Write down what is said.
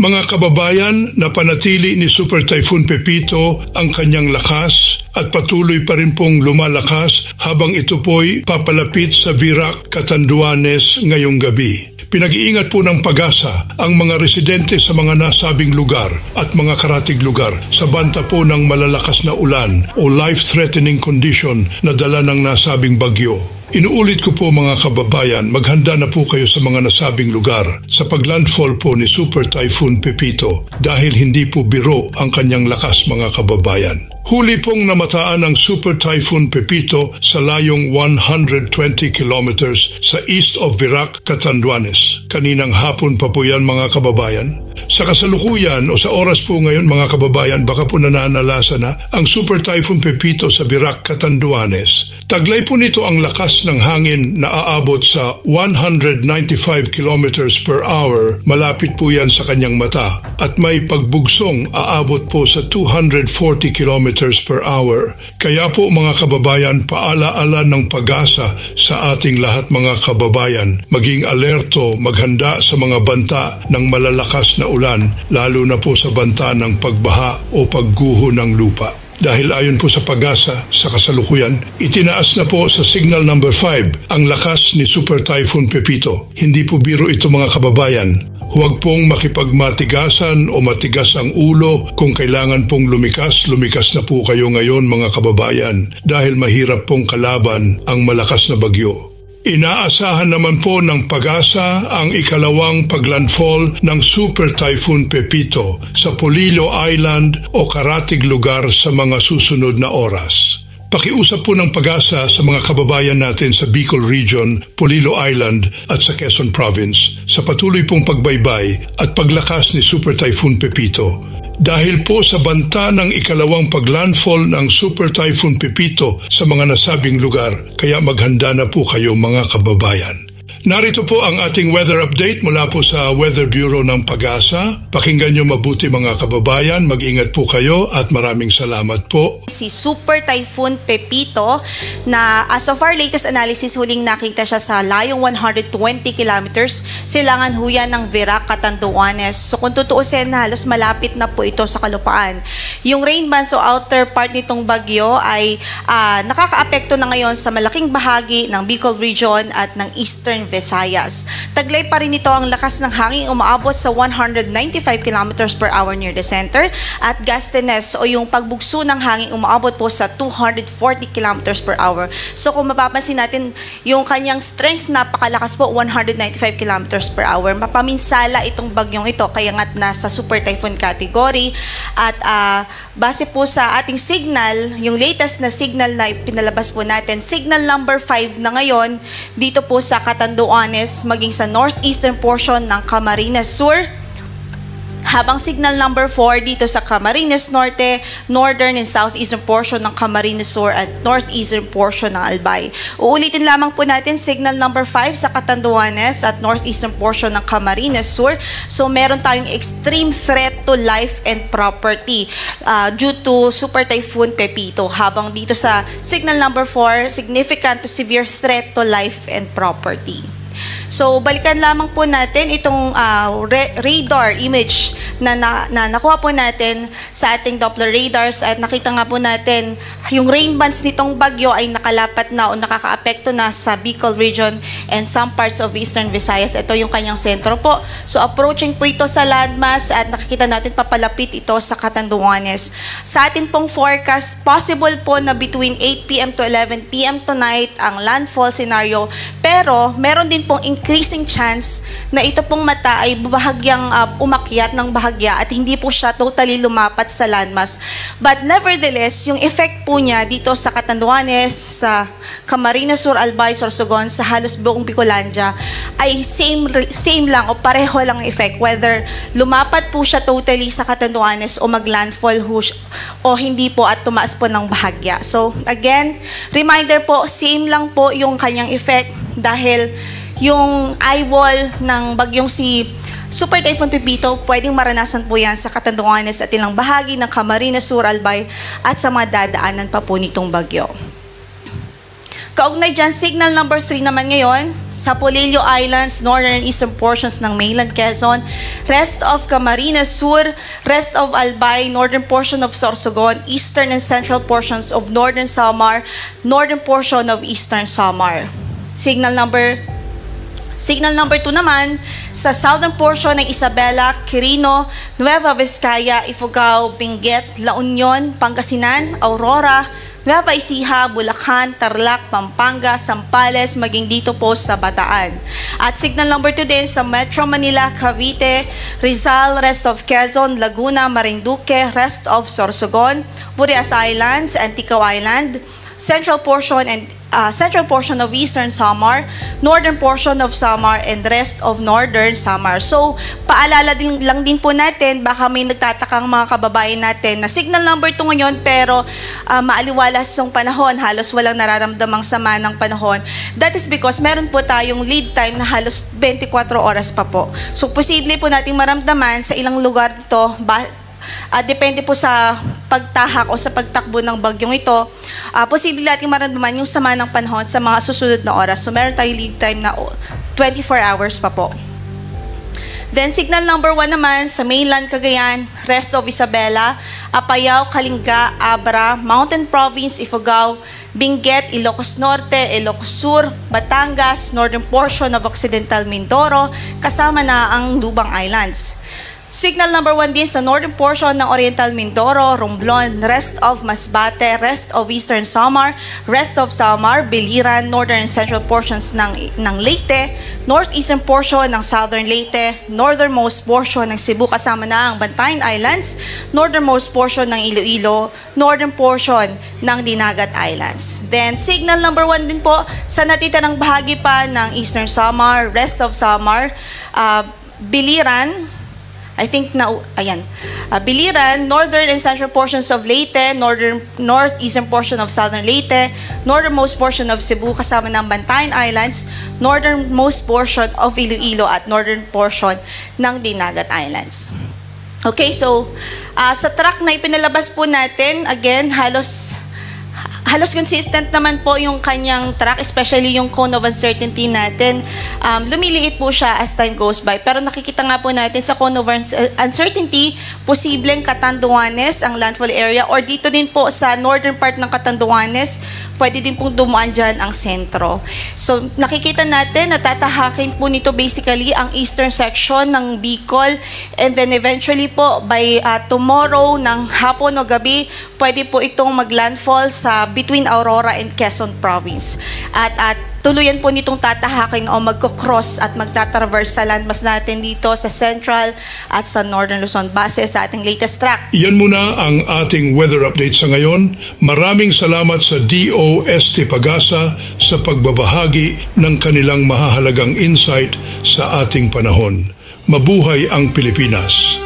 Mga kababayan, napanatili ni Super Typhoon Pepito ang kanyang lakas at patuloy pa rin pong lumalakas habang ito po'y papalapit sa Virac, Catanduanes ngayong gabi. Pinag-iingat po ng PAGASA ang mga residente sa mga nasabing lugar at mga karatig lugar sa banta po ng malalakas na ulan o life-threatening condition na dala ng nasabing bagyo. Inuulit ko po mga kababayan, maghanda na po kayo sa mga nasabing lugar sa paglandfall po ni Super Typhoon Pepito dahil hindi po biro ang kanyang lakas mga kababayan. Huli pong namataan ang Super Typhoon Pepito sa layong 120 kilometers sa east of Virac, Catanduanes. Kaninang hapon pa po yan mga kababayan. Sa kasalukuyan o sa oras po ngayon mga kababayan, baka po nananalasa na ang Super Typhoon Pepito sa Virac, Catanduanes. Taglay po nito ang lakas ng hangin na aabot sa 195 kilometers per hour. Malapit po yan sa kanyang mata. At may pagbugsong aabot po sa 240 kilometers per hour. Kaya po mga kababayan, paalaala ng PAGASA sa ating lahat mga kababayan. Maging alerto, maghanda sa mga banta ng malalakas na ulan, lalo na po sa banta ng pagbaha o pagguho ng lupa. Dahil ayon po sa PAGASA sa kasalukuyan, itinaas na po sa signal number 5 ang lakas ni Super Typhoon Pepito. Hindi po biro ito mga kababayan. Huwag pong makipagmatigasan o matigas ang ulo. Kung kailangan pong lumikas na po kayo ngayon mga kababayan dahil mahirap pong kalaban ang malakas na bagyo. Inaasahan naman po ng PAGASA ang ikalawang paglandfall ng Super Typhoon Pepito sa Polillo Island o karatig lugar sa mga susunod na oras. Pakiusap po ng PAGASA sa mga kababayan natin sa Bicol Region, Polillo Island at sa Quezon Province sa patuloy pong pagbaybay at paglakas ni Super Typhoon Pepito. Dahil po sa banta ng ikalawang paglandfall ng Super Typhoon Pepito sa mga nasabing lugar, kaya maghanda na po kayo mga kababayan. Narito po ang ating weather update mula po sa Weather Bureau ng PAGASA. Pakinggan nyo mabuti mga kababayan, mag-ingat po kayo at maraming salamat po. Si Super Typhoon Pepito na as of our latest analysis, huling nakita siya sa layong 120 kilometers, silangan huyan ng Virac, Catanduanes. So kung tutuusin, halos malapit na po ito sa kalupaan. Yung rain bands o outer part nitong bagyo ay nakakaapekto na ngayon sa malaking bahagi ng Bicol Region at ng Eastern Visayas. Taglay pa rin ito ang lakas ng hangin umaabot sa 195 kilometers per hour near the center at gustiness o yung pagbugso ng hangin umaabot po sa 240 kilometers per hour. So kung mapapansin natin yung kanyang strength, napakalakas po, 195 kilometers per hour. Mapaminsala itong bagyong ito kaya nga't nasa super typhoon category at base po sa ating signal, yung latest na signal na pinalabas po natin, signal number 5 na ngayon dito po sa Catanduanes maging sa northeastern portion ng Camarines Sur. Habang signal number 4 dito sa Camarines Norte, northern and southeastern portion ng Camarines Sur at northeastern portion ng Albay. Uulitin lamang po natin signal number 5 sa Catanduanes at northeastern portion ng Camarines Sur. So meron tayong extreme threat to life and property due to Super Typhoon Pepito. Habang dito sa signal number 4, significant to severe threat to life and property. So, balikan lamang po natin itong radar image na nakuha po natin sa ating Doppler radars at nakita nga po natin yung rain bands nitong bagyo ay nakalapat na o nakakaapekto na sa Bicol Region and some parts of Eastern Visayas. Ito yung kanyang sentro po. So, approaching po ito sa landmass at nakikita natin papalapit ito sa Catanduanes. Sa atin pong forecast, possible po na between 8 p.m. to 11 p.m. tonight ang landfall scenario, pero meron din pong increasing chance na ito pong mata ay bahagyang umakyat ng bahagya at hindi po siya totally lumapat sa landmass. But nevertheless, yung effect po niya dito sa Catanduanes, sa Camarines Sur, Albay, Sorsogon, sa halos buong Bicolandia ay same lang o pareho lang ang effect whether lumapat po siya totally sa Catanduanes o maglandfall o hindi po at tumaas po ng bahagya. So again, reminder po, same lang po yung kanyang effect dahil yung eyewall ng bagyong si Super Typhoon Pepito, pwedeng maranasan po yan sa Catanduanes at ilang bahagi ng Camarines Sur, Albay at sa mga dadaanan pa po nitong bagyo. Kaugnay dyan, signal number 3 naman ngayon sa Polillo Islands, northern and eastern portions ng mainland Quezon, rest of Camarines Sur, rest of Albay, northern portion of Sorsogon, eastern and central portions of northern Samar, northern portion of eastern Samar. Signal number 2 naman sa southern portion ng Isabela, Quirino, Nueva Vizcaya, Ifugao, Benguet, La Union, Pangasinan, Aurora, Nueva Ecija, Bulacan, Tarlac, Pampanga, Zambales, maging dito po sa Bataan. At signal number 2 din sa Metro Manila, Cavite, Rizal, rest of Quezon, Laguna, Marinduque, rest of Sorsogon, Burias Islands, Antigua Island, central portion of eastern Samar, northern portion of Samar, and rest of northern Samar. So, paalala lang din po natin, baka may nagtatakang mga kababayan natin na signal number 2 ngayon pero maaliwalas yung panahon, halos walang nararamdamang sama ng panahon. That is because meron po tayong lead time na halos 24 oras pa po. So, posible po nating maramdaman sa ilang lugar ito, depende po sa pagtahak o sa pagtakbo ng bagyong ito, posible natin maramdaman yung sama ng panahon sa mga susunod na oras. So, meron tayong lead time na 24 hours pa po. Then, signal number 1 naman sa mainland Cagayan, rest of Isabela, Apayao, Kalinga, Abra, Mountain Province, Ifugao, Benguet, Ilocos Norte, Ilocos Sur, Batangas, northern portion of Occidental Mindoro, kasama na ang Lubang Islands. Signal number 1 din sa northern portion ng Oriental Mindoro, Romblon, rest of Masbate, rest of eastern Samar, rest of Samar, Biliran, northern and central portions ng Leyte, northeastern portion ng southern Leyte, northernmost portion ng Cebu kasama na ang Bantayan Islands, northernmost portion ng Iloilo, northern portion ng Dinagat Islands. Then signal number 1 din po sa natitirang bahagi pa ng eastern Samar, rest of Samar, Biliran, Biliran, northern and central portions of Leyte, northeastern portion of southern Leyte, northernmost portion of Cebu kasama ng Bantayan Islands, northernmost portion of Iloilo at northern portion ng Dinagat Islands. Okay, so sa track na ipinalabas po natin, again, halos consistent naman po yung kanyang track, especially yung cone of uncertainty natin. Lumiliit po siya as time goes by. Pero nakikita nga po natin sa cone of uncertainty, posibleng Catanduanes ang landfall area or dito din po sa northern part ng Catanduanes, pwede din pong dumuan dyan ang sentro. So nakikita natin, natatahakin po nito basically ang eastern section ng Bicol and then eventually po by tomorrow ng hapon o gabi, pwede po itong maglandfall sa between Aurora and Quezon Province. At tuluyan po nitong tatahakin o magko-cross at magtatraverse sa landmass natin dito sa Central at sa Northern Luzon base sa ating latest track. Yan muna ang ating weather update sa ngayon. Maraming salamat sa DOST Pagasa sa pagbabahagi ng kanilang mahahalagang insight sa ating panahon. Mabuhay ang Pilipinas!